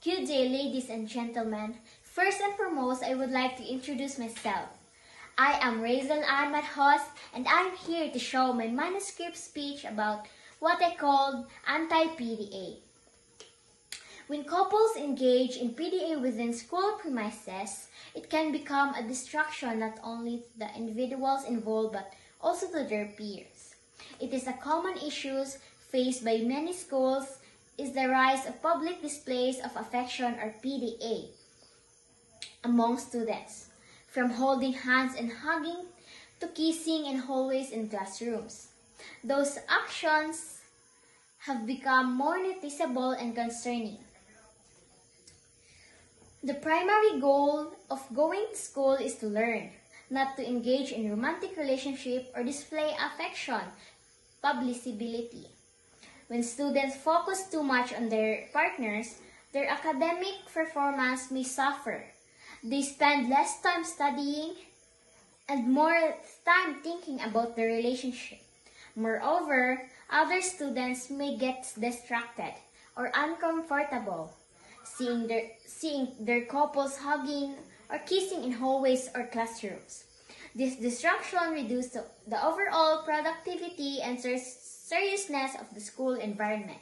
Good day, ladies and gentlemen. First and foremost, I would like to introduce myself. I am Razel Ann Mathos, and I'm here to show my manuscript speech about what I called anti-PDA. When couples engage in PDA within school premises, it can become a distraction not only to the individuals involved but also to their peers. It is a common issue faced by many schools is the rise of public displays of affection or PDA among students, from holding hands and hugging to kissing in hallways and classrooms. Those actions have become more noticeable and concerning. The primary goal of going to school is to learn, not to engage in romantic relationship or display affection, publicity. When students focus too much on their partners, their academic performance may suffer. They spend less time studying and more time thinking about the relationship. Moreover, other students may get distracted or uncomfortable seeing their couples hugging or kissing in hallways or classrooms. This distraction reduces the overall productivity and seriousness of the school environment.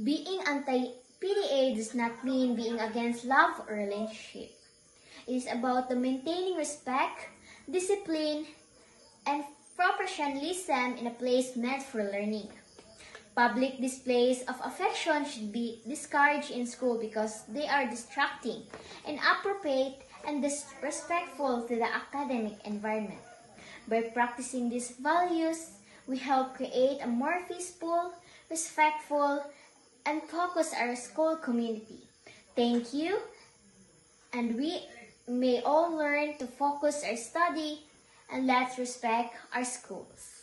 Being anti-PDA does not mean being against love or relationship. It is about the maintaining respect, discipline, and professionalism in a place meant for learning. Public displays of affection should be discouraged in school because they are distracting, inappropriate, and disrespectful to the academic environment. By practicing these values, we help create a more peaceful, respectful, and focused our school community. Thank you, and we may all learn to focus our study and let's respect our schools.